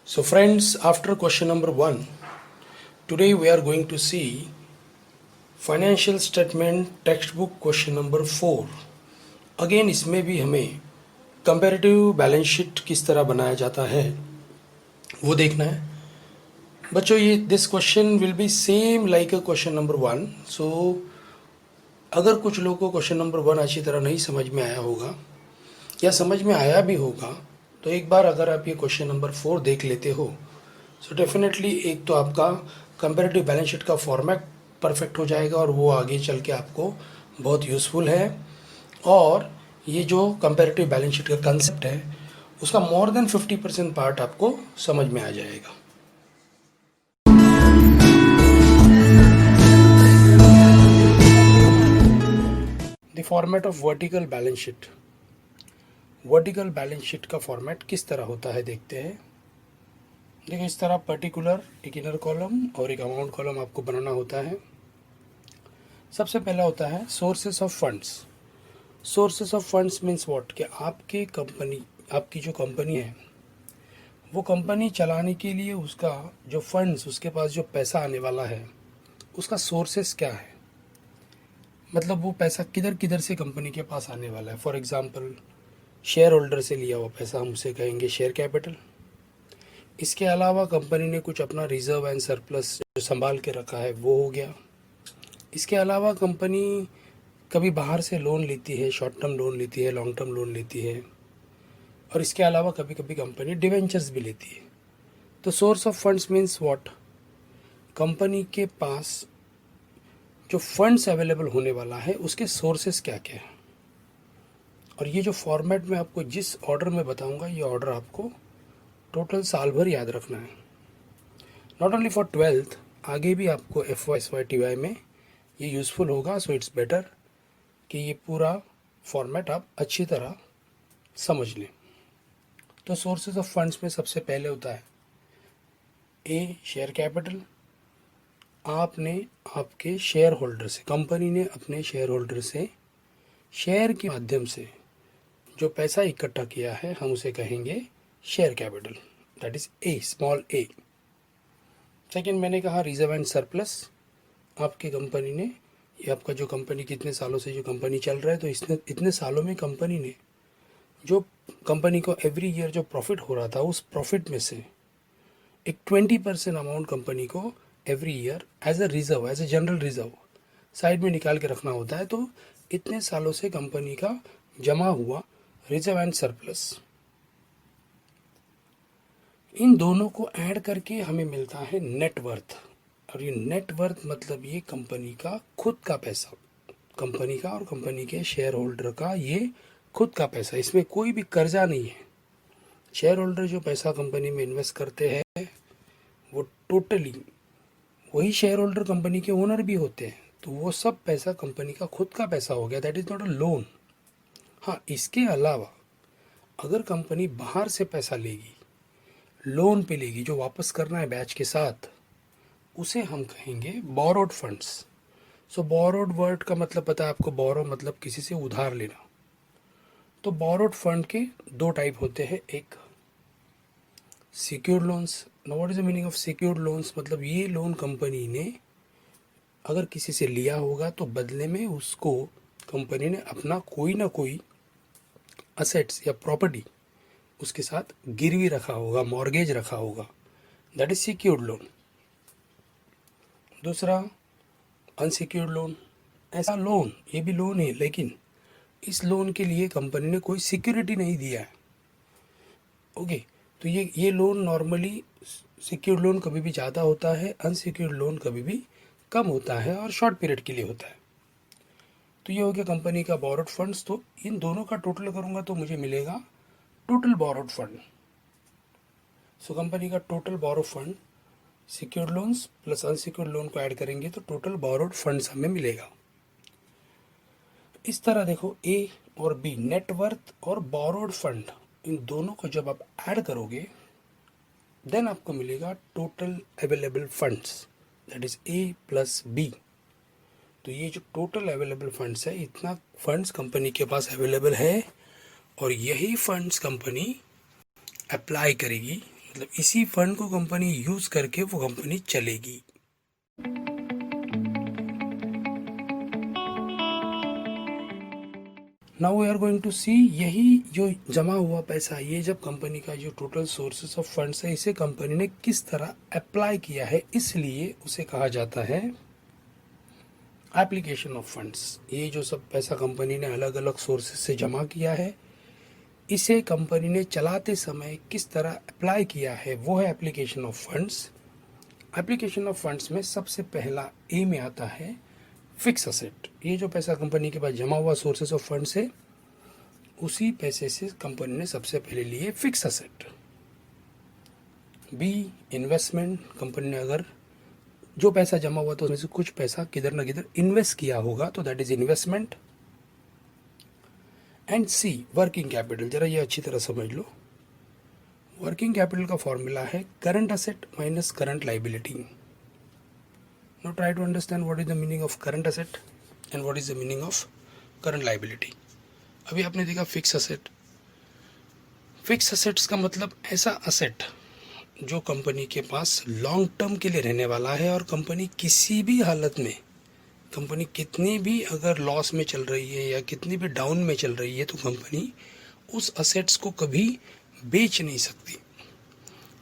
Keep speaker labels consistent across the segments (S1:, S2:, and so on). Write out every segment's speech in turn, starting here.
S1: So friends, after question number 1, today we are going to see financial statement textbook question number 4. Again इसमें भी हमें comparative balance sheet किस तरह बनाया जाता है वो देखना है बच्चों। ये this question will be same like a question number 1। सो अगर कुछ लोगों को क्वेश्चन नंबर 1 अच्छी तरह नहीं समझ में आया होगा या समझ में आया भी होगा तो एक बार अगर आप ये क्वेश्चन नंबर 4 देख लेते हो सो डेफिनेटली एक तो आपका कंपैरेटिव बैलेंस शीट का फॉर्मेट परफेक्ट हो जाएगा और वो आगे चल के आपको बहुत यूज़फुल है। और ये जो कंपैरेटिव बैलेंस शीट का कंसेप्ट है उसका मोर देन 50% पार्ट आपको समझ में आ जाएगा। The format of vertical balance sheet. Vertical balance sheet का फॉर्मेट किस तरह होता है देखते हैं। देखिए इस तरह पर्टिकुलर एक इनर कॉलम और एक अमाउंट कॉलम आपको बनाना होता है। सबसे पहला होता है sources of funds. Sources of funds means what कि आपकी जो कंपनी है वो कंपनी चलाने के लिए उसका जो फंड्स उसके पास जो पैसा आने वाला है उसका सोर्सेस क्या है, मतलब वो पैसा किधर किधर से कंपनी के पास आने वाला है। फॉर एग्जांपल शेयर होल्डर से लिया हुआ पैसा हम उसे कहेंगे शेयर कैपिटल। इसके अलावा कंपनी ने कुछ अपना रिजर्व एंड सरप्लस जो संभाल के रखा है वो हो गया। इसके अलावा कंपनी कभी बाहर से लोन लेती है, शॉर्ट टर्म लोन लेती है, लॉन्ग टर्म लोन लेती है और इसके अलावा कभी कभी कंपनी डिवेंचर्स भी लेती है। तो source of funds means what, company के पास जो फंड्स अवेलेबल होने वाला है उसके सोर्सेस क्या क्या है। और ये जो फॉर्मेट में आपको जिस ऑर्डर में बताऊंगा ये ऑर्डर आपको टोटल साल भर याद रखना है, नॉट ओनली फॉर 12th, आगे भी आपको FY/TY में ये यूज़फुल होगा। सो इट्स बेटर कि ये पूरा फॉर्मेट आप अच्छी तरह समझ लें। तो सोर्सेज ऑफ फंड्स में सबसे पहले होता है ए शेयर कैपिटल। आपने आपके शेयर होल्डर से, कंपनी ने अपने शेयर होल्डर से शेयर के माध्यम से जो पैसा इकट्ठा किया है हम उसे कहेंगे share capital, that is A, small A. Second मैंने कहा रिजर्व एंड सरप्लस। आपकी कंपनी ने, ये आपका जो कंपनी कितने सालों से जो कंपनी चल रहा है तो इसने इतने सालों में कंपनी ने जो कंपनी को एवरी ईयर जो प्रॉफिट हो रहा था उस प्रॉफिट में से एक 20% अमाउंट कंपनी को every year as a reserve, as a general reserve side में निकाल के रखना होता है। तो इतने सालों से कंपनी का जमा हुआ रिजर्व एंड सरप्लस, इन दोनों को ऐड करके हमें मिलता है नेटवर्थ। और ये नेटवर्थ मतलब ये कंपनी का खुद का पैसा, कंपनी का और कंपनी के शेयर होल्डर का ये खुद का पैसा, इसमें कोई भी कर्जा नहीं है। शेयर होल्डर जो पैसा कंपनी में इन्वेस्ट करते हैं वो टोटली वही शेयर होल्डर कंपनी के ओनर भी होते हैं, तो वो सब पैसा कंपनी का खुद का पैसा हो गया, that is not a loan. हाँ, इसके अलावा अगर कंपनी बाहर से पैसा लेगी, लोन पे लेगी, जो वापस करना है बैच के साथ, उसे हम कहेंगे बोरोड फंड्स। सो बोरोड वर्ड का मतलब पता है आपको, बोरो मतलब किसी से उधार लेना। तो बोरोड फंड के दो टाइप होते हैं, एक secured loans. Now what is the meaning of secured loans, मतलब ये लोन कंपनी ने अगर किसी से लिया होगा तो बदले में उसको कंपनी ने अपना कोई ना कोई असेट्स या प्रॉपर्टी उसके साथ गिरवी रखा होगा, मॉर्गेज रखा होगा, दैट इज सिक्योर्ड लोन। दूसरा अनसिक्योर्ड लोन, ऐसा लोन, ये भी लोन है लेकिन इस लोन के लिए कंपनी ने कोई सिक्योरिटी नहीं दिया है। ओके, तो ये लोन नॉर्मली सिक्योर्ड लोन कभी भी ज़्यादा होता है, अनसिक्योर्ड लोन कभी भी कम होता है और शॉर्ट पीरियड के लिए होता है। तो ये हो गया कंपनी का बोरोड फंड्स। तो इन दोनों का टोटल करूँगा तो मुझे मिलेगा total borrowed fund. So company का total borrow fund, secured loans plus unsecured loan को ऐड करेंगे तो टोटल बोरोड फंड्स हमें मिलेगा। इस तरह देखो, ए और बी, नेटवर्थ और बोरोड फंड, इन दोनों को जब आप ऐड करोगे देन आपको मिलेगा total available funds, that is A plus B. तो ये जो टोटल अवेलेबल फंड्स है, इतना फंड्स कंपनी के पास अवेलेबल है और यही फंड्स कंपनी अप्लाई करेगी मतलब इसी फंड को कंपनी यूज करके वो कंपनी चलेगी। Now we are going to see, यही जो जमा हुआ पैसा, ये जब कंपनी का जो टोटल सोर्सेस ऑफ फंड्स है, इसे कंपनी ने किस तरह अप्लाई किया है, इसलिए उसे कहा जाता है एप्लीकेशन ऑफ फंड्स। ये जो सब पैसा कंपनी ने अलग अलग सोर्सेस से जमा किया है, इसे कंपनी ने चलाते समय किस तरह अप्लाई किया है, वो है application of funds. Application of funds में सबसे पहला ए में आता है फिक्स असेट। ये जो पैसा कंपनी के पास जमा हुआ सोर्सेस ऑफ फंड्स है, उसी पैसे से कंपनी ने सबसे पहले लिए fix asset. B investment, company ने अगर जो पैसा जमा हुआ तो उसमें से कुछ पैसा किधर ना किधर इन्वेस्ट किया होगा, तो that is investment. And C working capital. जरा ये अच्छी तरह समझ लो, वर्किंग कैपिटल का फॉर्मूला है current asset minus current liability. Now try to understand what is the meaning of current asset and what is the meaning of current liability. अभी आपने देखा फिक्स असेट। फिक्स असेट्स का मतलब ऐसा asset जो company के पास long term के लिए रहने वाला है, और कंपनी किसी भी हालत में, कंपनी कितनी भी अगर लॉस में चल रही है या कितनी भी डाउन में चल रही है, तो कंपनी उस असेट्स को कभी बेच नहीं सकती।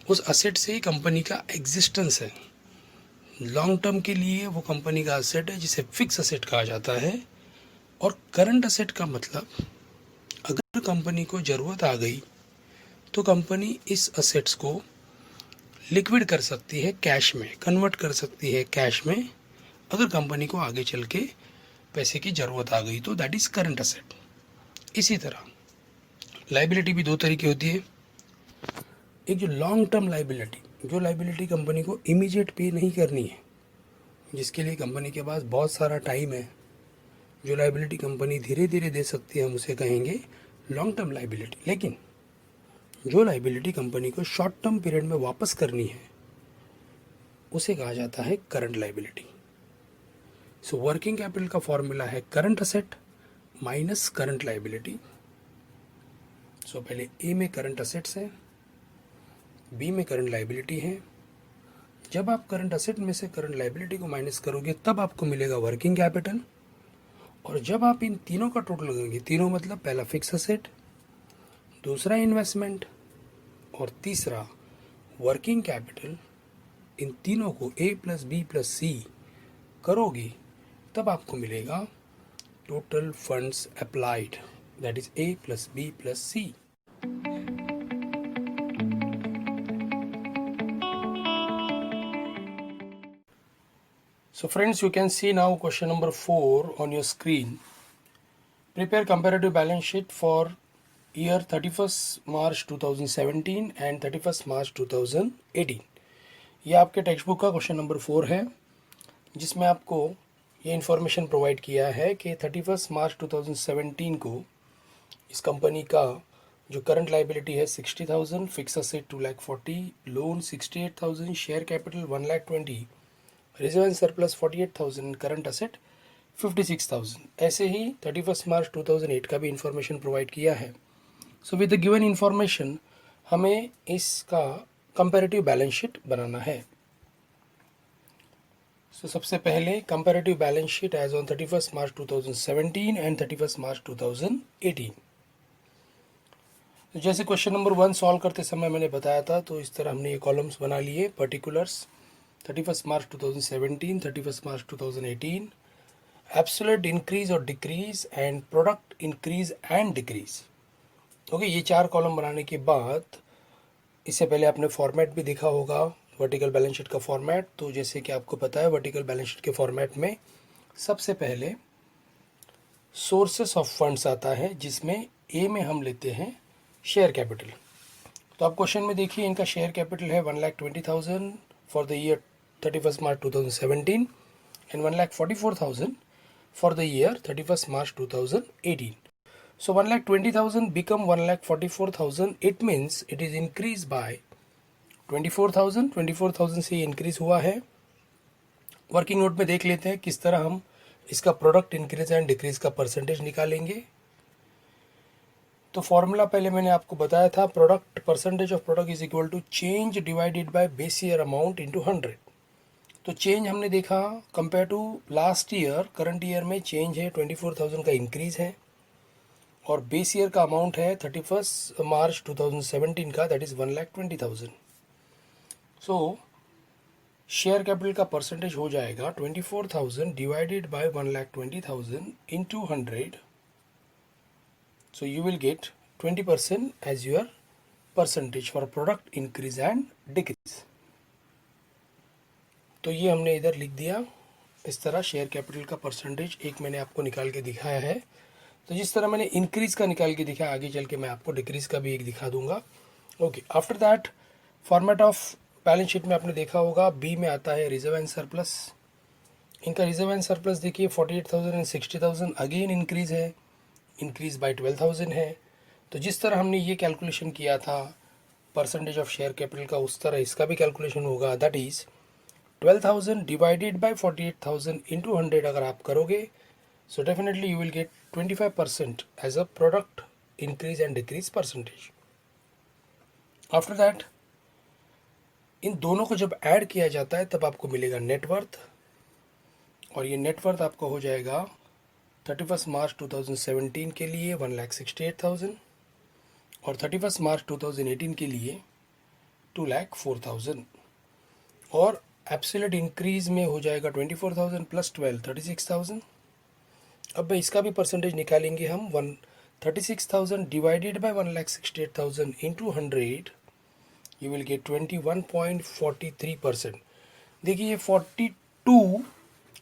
S1: उस असेट से ही कंपनी का एग्जिस्टेंस है। लॉन्ग टर्म के लिए वो कंपनी का असेट है, जिसे फिक्स असेट कहा जाता है। और करंट असेट का मतलब, अगर कंपनी को ज़रूरत आ गई तो कंपनी इस असेट्स को लिक्विड कर सकती है, कैश में कन्वर्ट कर सकती है, कैश में, अगर कंपनी को आगे चल के पैसे की ज़रूरत आ गई तो दैट इज़ करंट असेट। इसी तरह लाइबिलिटी भी दो तरीके होती है। एक जो लॉन्ग टर्म लाइबिलिटी, जो लाइबिलिटी कंपनी को इमीडिएट पे नहीं करनी है, जिसके लिए कंपनी के पास बहुत सारा टाइम है, जो लाइबिलिटी कंपनी धीरे धीरे दे सकती है, हम उसे कहेंगे लॉन्ग टर्म लाइबिलिटी। लेकिन जो लाइबिलिटी कंपनी को शॉर्ट टर्म पीरियड में वापस करनी है, उसे कहा जाता है current liability. So working capital का फॉर्मूला है current asset minus current liability. So पहले ए में करंट असेट्स है, बी में करंट लाइबिलिटी है। जब आप करंट असेट में से करंट लाइबिलिटी को माइनस करोगे, तब आपको मिलेगा वर्किंग कैपिटल। और जब आप इन तीनों का टोटल लगाएंगे, तीनों मतलब पहला फिक्स असेट, दूसरा इन्वेस्टमेंट और तीसरा वर्किंग कैपिटल, इन तीनों को A plus B plus C करोगे, तब आपको मिलेगा total funds applied, that is A plus B plus C. So friends, you can see now question number 4 on your screen. Prepare comparative balance sheet for year 31st March 2017 and 31st March 2018. ये आपके text book का question number 4 है, जिसमें आपको ये information provide किया है कि 31st मार्च 2017 को इस कंपनी का जो करंट लाइबिलिटी है 60,000, fix asset 2,40,000, loan 68,000, share capital 1,20,000, reserve and surplus 48,000, current asset 56,000। ऐसे ही 31st मार्च 2008 का भी इंफॉर्मेशन प्रोवाइड किया है। So with the given information हमें इसका कंपैरेटिव बैलेंस शीट बनाना है। सो सबसे पहले comparative balance sheet as on 31st March 2017 and 31st March 2018। जैसे क्वेश्चन नंबर 1 सॉल्व करते समय मैंने बताया था, तो इस तरह हमने ये कॉलम्स बना लिए। Particulars 31st March 2017, 31st March 2018, absolute increase और decrease and product increase and decrease. Okay, ये 4 कॉलम बनाने के बाद, इससे पहले आपने फॉर्मेट भी देखा होगा वर्टिकल बैलेंस शीट का फॉर्मेट। तो जैसे कि आपको पता है, वर्टिकल बैलेंस शीट के फॉर्मेट में सबसे पहले सोर्सेस ऑफ फंड्स आता है, जिसमें ए में हम लेते हैं शेयर कैपिटल। तो आप क्वेश्चन में देखिए, इनका शेयर कैपिटल है 1,20,000 for the year 31st March 2017 and 1,44,000 for the year 31st March 2018. So 1,20,000 become 1,44,000. It means it is increased by 24,000. 24,000 से इंक्रीज हुआ है। वर्किंग नोट में देख लेते हैं किस तरह हम इसका प्रोडक्ट इंक्रीज एंड डिक्रीज का परसेंटेज निकालेंगे। तो फॉर्मूला पहले मैंने आपको बताया था, product percentage of product is equal to change divided by base year amount into 100। तो चेंज हमने देखा compare to last year, current year में चेंज है 24,000 का इंक्रीज़ है, और बेस ईयर का अमाउंट है 31 मार्च 2017 का, that is 1,20,000। So share capital का परसेंटेज हो जाएगा 24,000 divided by 1,20,000 into 100। So you will get 20% as your percentage for product increase and decrease. तो ये हमने इधर लिख दिया इस तरह, शेयर कैपिटल का परसेंटेज एक मैंने आपको निकाल के दिखाया है। तो जिस तरह मैंने इंक्रीज़ का निकाल के दिखाया, आगे चल के मैं आपको डिक्रीज़ का भी एक दिखा दूंगा। Okay, after that format of balance sheet में आपने देखा होगा, बी में आता है रिजर्व एंड सरप्लस। इनका रिजर्व एंड सरप्लस देखिए 48,000 एंड 60,000, अगेन इंक्रीज़ है, इंक्रीज़ बाय 12,000 है। तो जिस तरह हमने ये कैलकुलेशन किया था परसेंटेज ऑफ शेयर कैपिटल का, उस तरह इसका भी कैलकुलेशन होगा। That is 12,000 divided by 48,000 into 100 अगर आप करोगे, so definitely you will get 25% as a product increase and decrease percentage. After that इन दोनों को जब ऐड किया जाता है तब आपको मिलेगा नेटवर्थ, और ये नेटवर्थ आपको हो जाएगा 31 मार्च 2017 के लिए 1,68,000 और 31 मार्च 2018 के लिए 2,04,000, और एब्सोल्यूट इंक्रीज में हो जाएगा 24,000 प्लस 12 36,000। अब इसका भी परसेंटेज निकालेंगे हम, 36,000 divided by 1,68,000 into 100, you will gate 21.43%। देखिए ये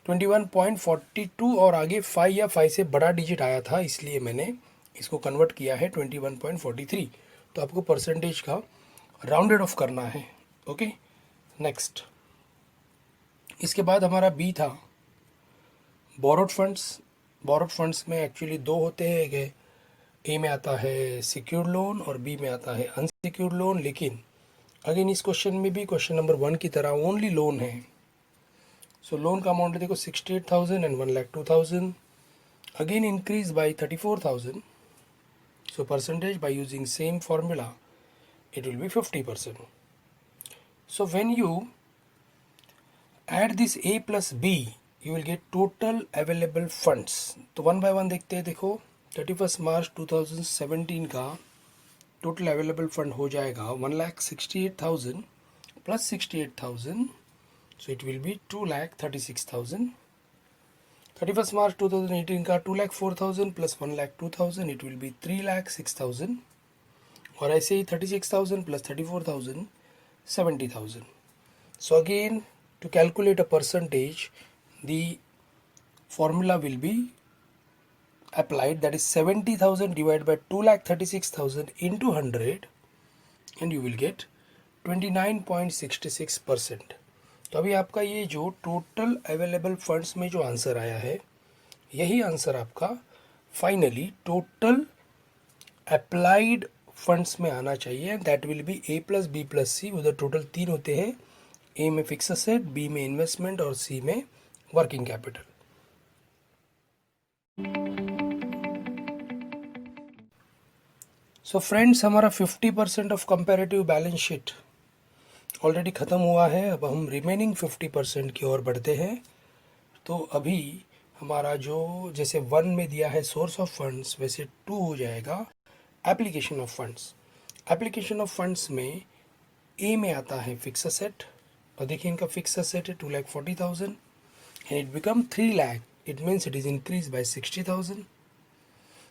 S1: 21.42 और आगे 5 या 5 से बड़ा डिजिट आया था, इसलिए मैंने इसको कन्वर्ट किया है 21.43। तो आपको परसेंटेज का राउंडेड ऑफ करना है। ओके, नेक्स्ट इसके बाद हमारा बी था बोरोड फंड्स। बोरोड फंड्स में एक्चुअली दो होते हैं, एक ए में आता है सिक्योर्ड लोन और बी में आता है अनसिक्योर्ड लोन, लेकिन अगेन इस क्वेश्चन में भी क्वेश्चन नंबर 1 की तरह ओनली लोन है। सो लोन का अमाउंट देखो 68,000 and 1,02,000, again increase by 34,000। So percentage by using same formula it will be 50%. So when you add this A plus B, you will get total available funds. तो one by one देखते हैं। देखो 31 March 2017 का total available fund हो जाएगा 1,68,000 plus 68,000, so it will be 2,36,000। 31 मार्च 2018 का 2,04,000 plus 1,02,000, it will be 3,06,000, और ऐसे ही 36,000 plus 34,000 70,000. So again, to calculate a percentage, the formula will be applied, that is 70,000 divided by 2,36,000 into 100, and you will get 29.66%. तो अभी आपका ये जो टोटल अवेलेबल फंड्स में जो आंसर आया है, यही आंसर आपका फाइनली टोटल अप्लाइड फंड्स में आना चाहिए। That will be A plus B plus C. उधर टोटल 3 होते हैं, ए में फिक्स असेट, बी में इन्वेस्टमेंट और सी में वर्किंग कैपिटल। सो फ्रेंड्स, हमारा 50% of comparative balance sheet already ख़त्म हुआ है। अब हम रिमेनिंग 50% की ओर बढ़ते हैं। तो अभी हमारा जो जैसे 1 में दिया है सोर्स ऑफ फंड्स, वैसे 2 हो जाएगा application of funds. Application of funds में ए में आता है फिक्स असेट, और देखिए इनका फिक्स असेट है 2,40,000 and it become 3 lakh, it means it is increase by 60,000.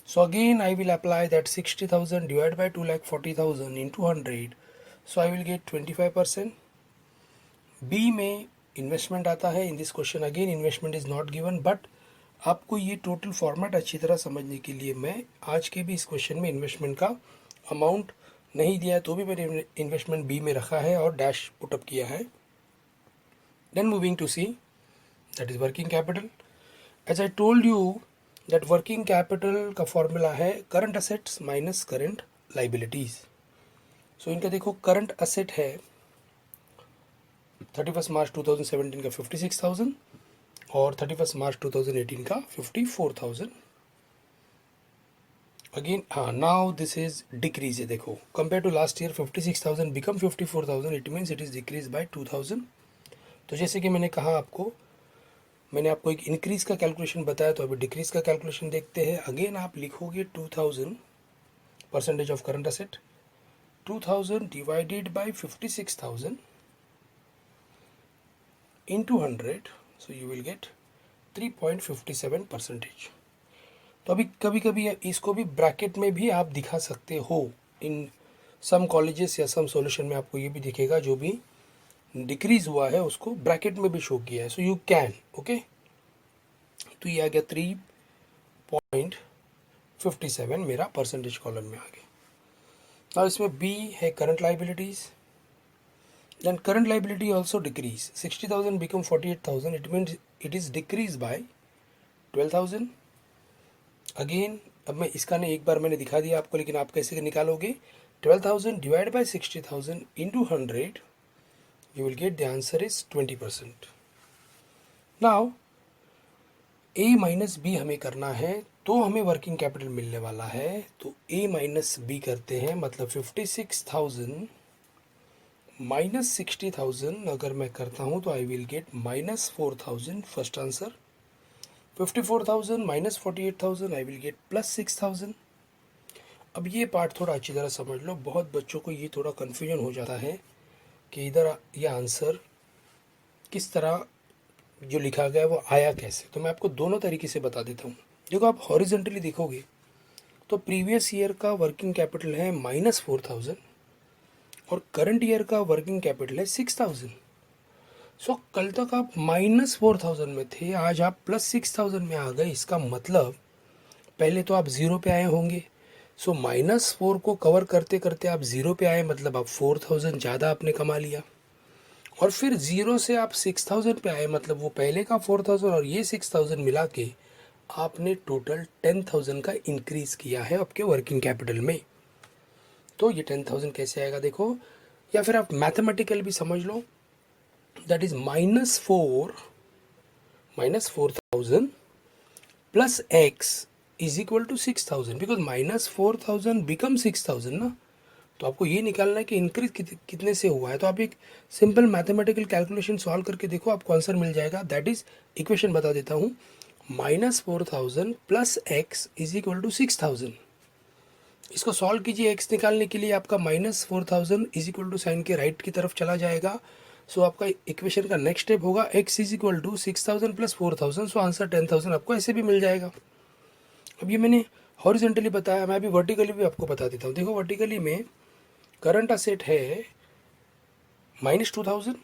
S1: So again I will apply that 60,000 divided by 2,40,000 into 100, so I will get 25%. B में investment आता है। In this question again investment is not given, but आपको ये total format अच्छी तरह समझने के लिए मैं आज के भी इस क्वेश्चन में इन्वेस्टमेंट का अमाउंट नहीं दिया है, तो भी मैंने इन्वेस्टमेंट बी में रखा है और डैश पुटअप किया है। Then moving to C, that is working capital. As I told you that working capital का फॉर्मूला है current assets minus current liabilities. So इनका देखो करंट असेट है 31 मार्च 2017 का 56,000 और 31 मार्च 2018 का 54,000, अगेन हाँ, नाउ दिस इज डिक्रीज है, देखो compare to last year 56,000 become 54,000, it means it is decrease by 2,000। तो जैसे कि मैंने कहा आपको, मैंने आपको एक इंक्रीज का कैलकुलेशन बताया, तो अभी डिक्रीज का कैलकुलेशन देखते हैं। अगेन आप लिखोगे 2000 percentage of current asset, 2000 divided by 56,000 into 100, so you will get 3.57 percentage. तो अभी कभी कभी इसको भी ब्रैकेट में भी आप दिखा सकते हो। इन सम कॉलेजेस या सम सॉल्यूशन में आपको ये भी दिखेगा, जो भी डिक्रीज हुआ है उसको ब्रैकेट में भी शो किया है, सो यू कैन। ओके, तो ये आ गया 3.57 मेरा परसेंटेज कॉलम में आ गया। अब इसमें बी है current liabilities, then current liability also decrease, 60,000 become 48,000, it means it is decreased by 12,000। Again अब मैं इसका नहीं, एक बार मैंने दिखा दिया आपको, लेकिन आप कैसे निकालोगे? 12,000 divide by 60,000 into 100, you will get the answer is 20%। Now A minus B हमें करना है, तो हमें वर्किंग कैपिटल मिलने वाला है। तो ए माइनस बी करते हैं, मतलब 56,000 माइनस 60,000 अगर मैं करता हूँ तो I will get minus 4,000, first answer. 54,000 minus 48,000, I will get plus 6,000। अब ये पार्ट थोड़ा अच्छी तरह समझ लो, बहुत बच्चों को ये थोड़ा कन्फ्यूजन हो जाता है कि इधर ये आंसर किस तरह जो लिखा गया है वो आया कैसे। तो मैं आपको दोनों तरीके से बता देता हूँ। देखो, आप हॉरिजेंटली देखोगे तो प्रीवियस ईयर का वर्किंग कैपिटल है -4,000 और करंट ईयर का वर्किंग कैपिटल है 6,000। सो कल तक आप -4,000 में थे, आज आप +6,000 में आ गए। इसका मतलब पहले तो आप ज़ीरो पे आए होंगे। सो -4 को कवर करते करते आप ज़ीरो पे आए, मतलब आप 4,000 ज़्यादा आपने कमा लिया। और फिर ज़ीरो से आप 6,000 पे आए, मतलब वो पहले का 4,000 और ये 6,000 मिला के आपने टोटल 10,000 का इंक्रीज़ किया है आपके वर्किंग कैपिटल में। तो ये 10,000 कैसे आएगा देखो, या फिर आप मैथमेटिकल भी समझ लो, that is -4,000 plus x is equal to 6,000, because -4,000 become 6,000 ना। तो आपको ये निकालना है कि इंक्रीज कितने से हुआ है। तो आप एक सिंपल मैथमेटिकल कैलकुलेशन सॉल्व करके देखो, आपको आंसर मिल जाएगा। दैट इज इक्वेशन बता देता हूँ, -4,000 plus x is equal to 6,000। इसको सॉल्व कीजिए, x निकालने के लिए आपका -4,000 इज इक्वल टू साइन के राइट की तरफ चला जाएगा। सो आपका इक्वेशन का नेक्स्ट स्टेप होगा x is equal to 6,000 plus 4,000, so answer 10,000 आपको ऐसे भी मिल जाएगा। अब ये मैंने हॉरिजॉन्टली बताया, मैं अभी वर्टिकली भी आपको बता देता हूँ। देखो, वर्टिकली में करंट असेट है -2,000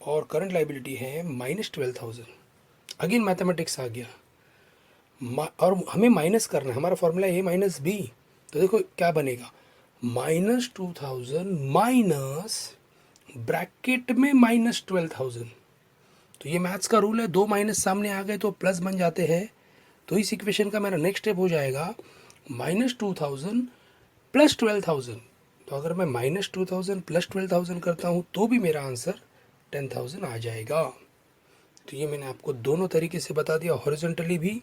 S1: और करंट लाइबिलिटी है -12,000। अगेन मैथमेटिक्स आ गया, और हमें माइनस करना है, हमारा फॉर्मूला ए माइनस बी। तो देखो क्या बनेगा, -2,000 माइनस ब्रैकेट में -12,000। तो ये मैथ्स का रूल है, दो माइनस सामने आ गए तो प्लस बन जाते हैं। तो इस इक्वेशन का मेरा नेक्स्ट स्टेप हो जाएगा -2,000 प्लस 12,000। तो अगर मैं -2,000 प्लस 12,000 करता हूँ तो भी मेरा आंसर 10,000 आ जाएगा। तो ये मैंने आपको दोनों तरीके से बता दिया, हॉरिजॉन्टली भी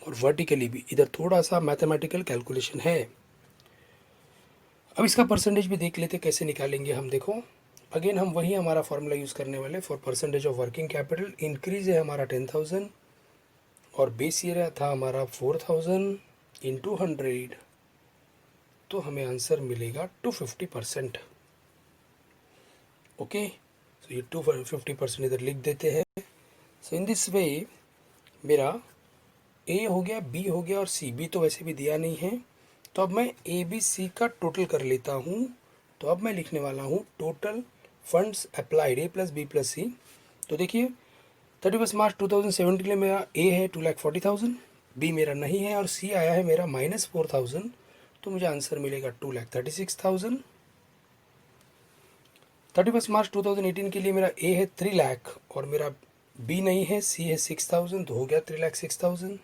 S1: और वर्टिकली भी। इधर थोड़ा सा मैथमेटिकल कैलकुलेशन है। अब इसका परसेंटेज भी देख लेते कैसे निकालेंगे हम। देखो, अगेन हम वही हमारा फॉर्मूला यूज़ करने वाले for percentage of working capital. Increase है हमारा 10,000 और बेस ईयर था हमारा 4,000 इंटू 100, तो हमें आंसर मिलेगा 250%। ओके, सो ये 250% इधर लिख देते हैं। सो इन दिस वे मेरा ए हो गया, बी हो गया और सी। बी तो वैसे भी दिया नहीं है, तो अब मैं ए बी सी का टोटल कर लेता हूँ। तो अब मैं लिखने वाला हूँ टोटल फंड्स अप्लाइड ए प्लस बी प्लस सी। तो देखिए, 31 मार्च 2007 के लिए मेरा ए है 2,40,000, बी मेरा नहीं है और सी आया है मेरा -4,000। तो मुझे आंसर मिलेगा 2,36,000। 31 मार्च 2018 के लिए मेरा ए है 3 लाख और मेरा बी नहीं है, सी है 6,000, तो हो गया 3,06,000।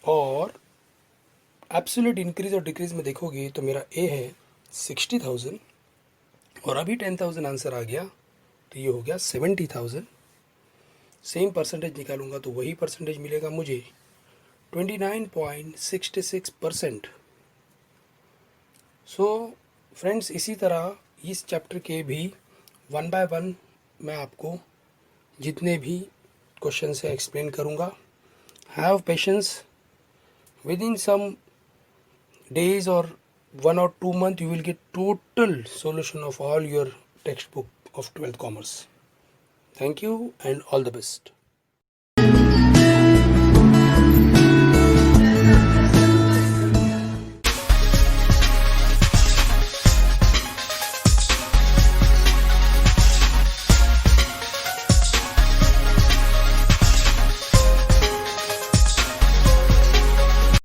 S1: और एब्सोल्यूट इंक्रीज और डिक्रीज में देखोगे तो मेरा ए है 60,000 और अभी 10,000 आंसर आ गया, तो ये हो गया 70,000। सेम परसेंटेज निकालूंगा तो वही परसेंटेज मिलेगा मुझे, 29.66%। सो फ्रेंड्स, इसी तरह इस चैप्टर के भी 1 बाय 1 मैं आपको जितने भी क्वेश्चन है एक्सप्लेन करूँगा. Have patience. Within some days or 1 or 2 months, you will get total solution of all your textbook of 12th commerce. Thank you and all the best.